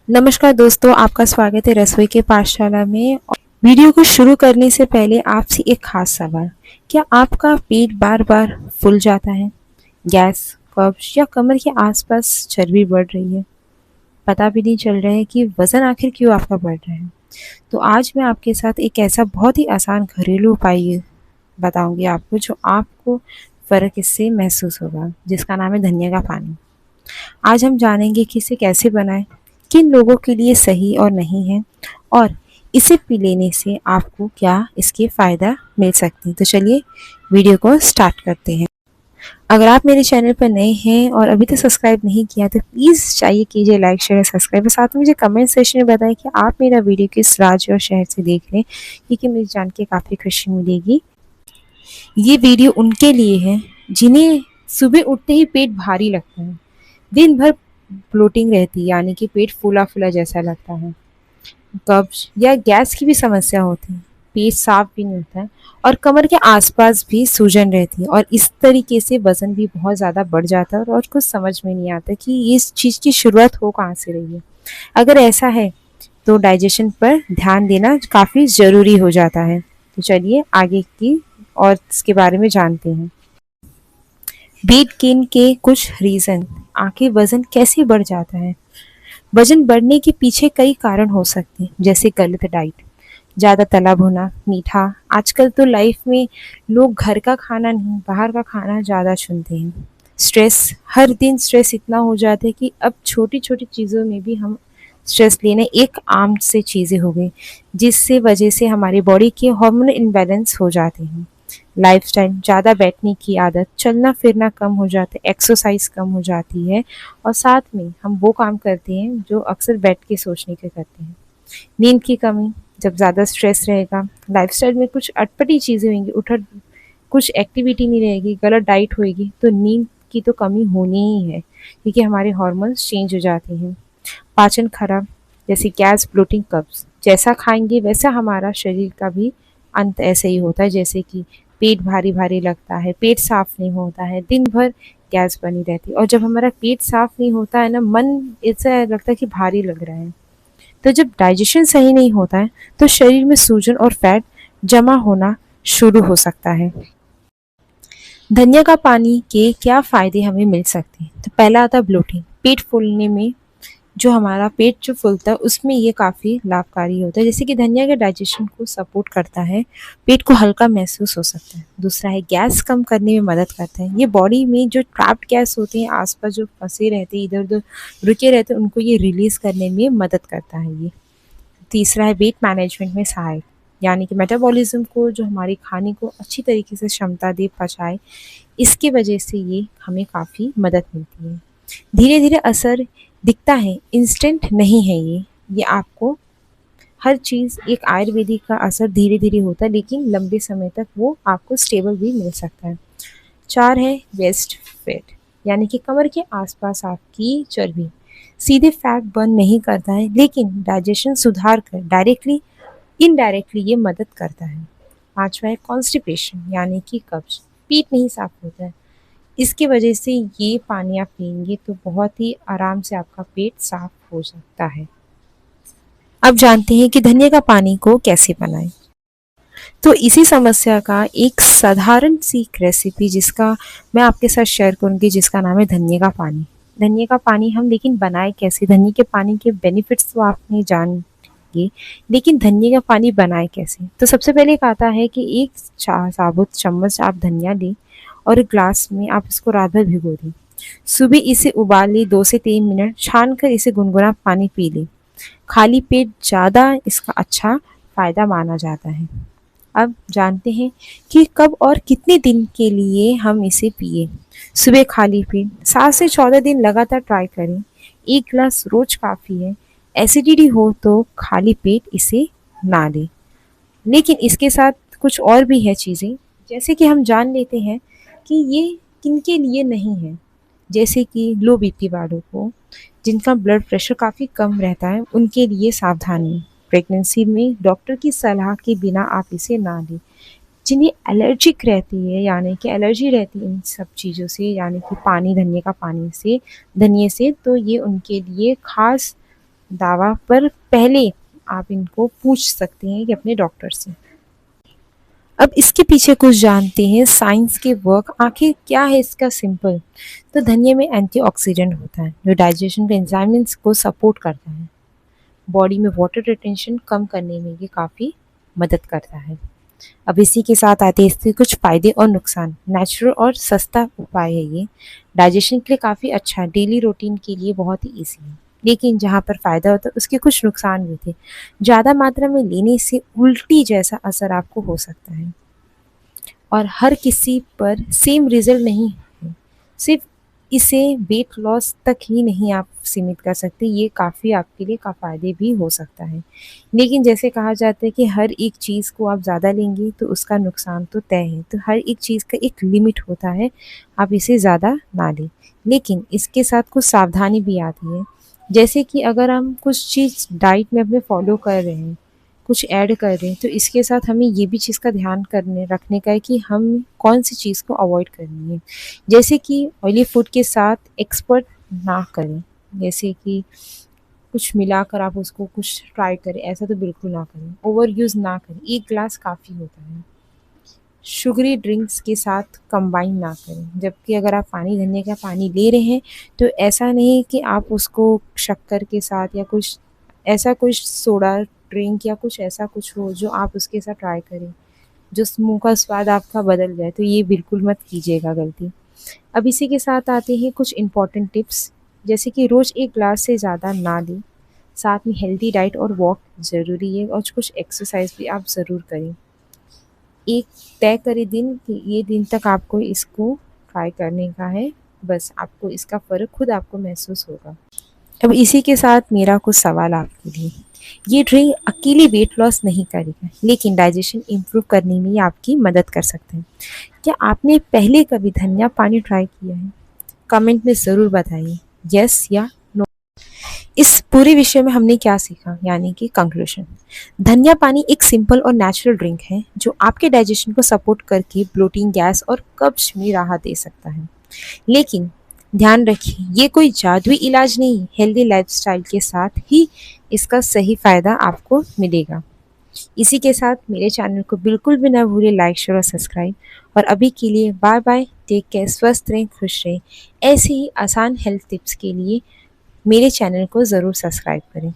नमस्कार दोस्तों, आपका स्वागत है रसोई के पाठशाला में। वीडियो को शुरू करने से पहले आपसे एक खास सवाल। क्या आपका पेट बार-बार फूल जाता है? गैस, कब्ज या कमर के आसपास चर्बी बढ़ रही है? पता भी नहीं चल रहा है कि वज़न आखिर क्यों आपका बढ़ रहा है? तो आज मैं आपके साथ एक ऐसा बहुत ही आसान घरेलू उपाय बताऊंगी आपको जो आपको फ़र्क इससे महसूस होगा, जिसका नाम है धनिया का पानी। आज हम जानेंगे कि इसे कैसे बनाएं, किन लोगों के लिए सही और नहीं है, और इसे पी लेने से आपको क्या इसके फ़ायदा मिल सकते हैं। तो चलिए वीडियो को स्टार्ट करते हैं। अगर आप मेरे चैनल पर नए हैं और अभी तक सब्सक्राइब नहीं किया तो प्लीज़ चाहिए कीजिए लाइक शेयर और सब्सक्राइब, और साथ में मुझे कमेंट सेक्शन में बताएं कि आप मेरा वीडियो किस राज्य और शहर से देख रहे हैं, क्योंकि मुझे जान के काफ़ी खुशी मिलेगी। ये वीडियो उनके लिए है जिन्हें सुबह उठते ही पेट भारी लगता है, दिन भर ब्लोटिंग रहती है यानी कि पेट फूला-फूला जैसा लगता है, कब्ज या गैस की भी समस्या होती है, पेट साफ भी नहीं होता है और कमर के आसपास भी सूजन रहती है, और इस तरीके से वज़न भी बहुत ज़्यादा बढ़ जाता है और कुछ समझ में नहीं आता कि इस चीज़ की शुरुआत हो कहाँ से रही है। अगर ऐसा है तो डाइजेशन पर ध्यान देना काफ़ी ज़रूरी हो जाता है। तो चलिए आगे की और इसके बारे में जानते हैं। वेट गेन के कुछ रीज़न, आखिर वज़न कैसे बढ़ जाता है? वज़न बढ़ने के पीछे कई कारण हो सकते हैं, जैसे गलत डाइट, ज़्यादा तला भुना, मीठा। आजकल तो लाइफ में लोग घर का खाना नहीं, बाहर का खाना ज़्यादा चुनते हैं। स्ट्रेस, हर दिन स्ट्रेस इतना हो जाता है कि अब छोटी-छोटी चीज़ों में भी हम स्ट्रेस लेना एक आम सी चीज़ें हो गई, जिससे वजह से हमारी बॉडी के हार्मोनल इम्बैलेंस हो जाते हैं। लाइफ़स्टाइल, ज़्यादा बैठने की आदत, चलना-फिरना कम हो जाता है, एक्सरसाइज़ कम हो जाती है, और साथ में हम वो काम करते हैं जो अक्सर बैठ के सोचने के करते हैं। नींद की कमी, जब ज़्यादा स्ट्रेस रहेगा, लाइफ़स्टाइल में कुछ अटपटी चीज़ें होंगी, कुछ एक्टिविटी नहीं रहेगी, गलत डाइट होएगी, तो नींद की तो कमी होनी ही है, क्योंकि हमारे हार्मोन्स चेंज हो जाते हैं। पाचन खराब, जैसे गैस, ब्लोटिंग, कब्ज़, जैसा खाएँगे वैसा हमारा शरीर का भी अंत ऐसे ही होता है, जैसे कि पेट भारी-भारी लगता है, पेट साफ नहीं होता है, दिन भर गैस बनी रहती है, और जब हमारा पेट साफ नहीं होता है ना, मन ऐसा लगता है कि भारी लग रहा है। तो जब डाइजेशन सही नहीं होता है, तो शरीर में सूजन और फैट जमा होना शुरू हो सकता है। धनिया का पानी के क्या फ़ायदे हमें मिल सकते हैं? तो पहला आता है ब्लोटिंग, पेट फूलने में, जो हमारा पेट जो फूलता है उसमें ये काफ़ी लाभकारी होता है, जैसे कि धनिया के डाइजेशन को सपोर्ट करता है, पेट को हल्का महसूस हो सकता है। दूसरा है गैस कम करने में मदद करता है, ये बॉडी में जो ट्रैप्ड गैस होते हैं, आसपास जो फंसे रहते हैं, इधर उधर रुके रहते हैं, उनको ये रिलीज़ करने में मदद करता है ये। तीसरा है वेट मैनेजमेंट में सहायक, यानी कि मेटाबॉलिज्म को, जो हमारी खाने को अच्छी तरीके से क्षमता दे पचाए, इसकी वजह से ये हमें काफ़ी मदद मिलती है। धीरे धीरे असर दिखता है, इंस्टेंट नहीं है ये आपको, हर चीज़ एक आयुर्वेदिक का असर धीरे धीरे होता है, लेकिन लंबे समय तक वो आपको स्टेबल भी मिल सकता है। 4 है वेस्ट फैट, यानी कि कमर के आसपास आपकी चर्बी, सीधे फैट बर्न नहीं करता है, लेकिन डाइजेशन सुधार कर डायरेक्टली इनडायरेक्टली ये मदद करता है। 5वां है कॉन्स्टिपेशन, यानी कि कब्ज, पेट नहीं साफ होता है, इसकी वजह से ये पानी आप पिएंगे तो बहुत ही आराम से आपका पेट साफ हो सकता है। अब जानते हैं कि धनिया का पानी को कैसे बनाएं। तो इसी समस्या का एक साधारण सी एक रेसिपी जिसका मैं आपके साथ शेयर करूंगी, जिसका नाम है धनिया का पानी। धनिया का पानी हम लेकिन बनाए कैसे? धनिया के पानी के बेनिफिट्स तो आपने जानेंगे, लेकिन धनिया का पानी बनाए कैसे? तो सबसे पहले एक आता है कि एक साबुत चम्मच आप धनिया लें और एक ग्लास में आप इसको रात भर भिगो दें। सुबह इसे उबाल लें, 2 से 3 मिनट छान कर इसे गुनगुना पानी पी लें। खाली पेट ज़्यादा इसका अच्छा फ़ायदा माना जाता है। अब जानते हैं कि कब और कितने दिन के लिए हम इसे पिए। सुबह खाली पेट 7 से 14 दिन लगातार ट्राई करें। 1 ग्लास रोज़ काफ़ी है। एसिडिटी हो तो खाली पेट इसे ना लें। लेकिन इसके साथ कुछ और भी है चीज़ें, जैसे कि हम जान लेते हैं कि ये किनके लिए नहीं है। जैसे कि लो बीपी वालों को, जिनका ब्लड प्रेशर काफ़ी कम रहता है, उनके लिए सावधानी। प्रेगनेंसी में डॉक्टर की सलाह के बिना आप इसे ना लें। जिन्हें एलर्जिक रहती है, यानी कि एलर्जी रहती है इन सब चीज़ों से, यानी कि पानी, धनिया का पानी से, धनिये से, तो ये उनके लिए ख़ास दावा पर पहले आप इनको पूछ सकते हैं कि अपने डॉक्टर से। अब इसके पीछे कुछ जानते हैं साइंस के वर्क, आखिर क्या है इसका सिंपल। तो धनिया में एंटीऑक्सीडेंट होता है जो डाइजेशन के एंजाइम्स को सपोर्ट करता है। बॉडी में वाटर रिटेंशन कम करने में ये काफ़ी मदद करता है। अब इसी के साथ आते हैं इसके कुछ फ़ायदे और नुकसान। नेचुरल और सस्ता उपाय है ये। डाइजेशन के लिए काफ़ी अच्छा है, डेली रूटीन के लिए बहुत ही ईजी है। लेकिन जहाँ पर फ़ायदा होता है उसके कुछ नुकसान भी थे। ज़्यादा मात्रा में लेने से उल्टी जैसा असर आपको हो सकता है और हर किसी पर सेम रिजल्ट नहीं है। सिर्फ इसे वेट लॉस तक ही नहीं आप सीमित कर सकते, ये काफ़ी आपके लिए का फ़ायदे भी हो सकता है। लेकिन जैसे कहा जाता है कि हर एक चीज़ को आप ज़्यादा लेंगे तो उसका नुकसान तो तय है, तो हर एक चीज़ का एक लिमिट होता है, आप इसे ज़्यादा ना लें। लेकिन इसके साथ कुछ सावधानी भी आती है, जैसे कि अगर हम कुछ चीज़ डाइट में अपने फॉलो कर रहे हैं, कुछ ऐड कर रहे हैं, तो इसके साथ हमें ये भी चीज़ का ध्यान करने रखने का है कि हम कौन सी चीज़ को अवॉइड करनी है। जैसे कि ऑयली फूड के साथ एक्सपर्ट ना करें, जैसे कि कुछ मिलाकर आप उसको कुछ ट्राई करें, ऐसा तो बिल्कुल ना करें। ओवर यूज़ ना करें, 1 ग्लास काफ़ी होता है। शुगरी ड्रिंक्स के साथ कंबाइन ना करें, जबकि अगर आप पानी धनिया का पानी ले रहे हैं, तो ऐसा नहीं है कि आप उसको शक्कर के साथ या कुछ ऐसा कुछ सोडा ड्रिंक या कुछ ऐसा कुछ हो जो आप उसके साथ ट्राई करें, जो मुँह का स्वाद आपका बदल जाए, तो ये बिल्कुल मत कीजिएगा गलती। अब इसी के साथ आते हैं कुछ इम्पोर्टेंट टिप्स, जैसे कि रोज़ 1 ग्लास से ज़्यादा ना लें, साथ में हेल्दी डाइट और वॉक ज़रूरी है और कुछ एक्सरसाइज भी आप ज़रूर करें। एक तय करें दिन कि ये दिन तक आपको इसको ट्राई करने का है, बस आपको इसका फ़र्क खुद आपको महसूस होगा। अब इसी के साथ मेरा कुछ सवाल आपके लिए, ये ड्रिंक अकेले वेट लॉस नहीं करेगा, लेकिन डाइजेशन इम्प्रूव करने में ये आपकी मदद कर सकते हैं। क्या आपने पहले कभी धनिया पानी ट्राई किया है? कमेंट में ज़रूर बताइए, यस या नो। इस पूरे विषय में हमने क्या सीखा, यानी कि कंक्लूजन। धनिया पानी एक सिंपल और नेचुरल ड्रिंक है जो आपके डाइजेशन को सपोर्ट करके ब्लोटिंग, गैस और कब्ज में राहत दे सकता है। लेकिन ध्यान रखिए, ये कोई जादुई इलाज नहीं, हेल्दी लाइफस्टाइल के साथ ही इसका सही फ़ायदा आपको मिलेगा। इसी के साथ मेरे चैनल को बिल्कुल भी ना भूलिए लाइक, शेयर और सब्सक्राइब। और अभी के लिए बाय बाय, टेक केयर, स्वस्थ रहें, खुश रहें। ऐसे ही आसान हेल्थ टिप्स के लिए मेरे चैनल को ज़रूर सब्सक्राइब करें।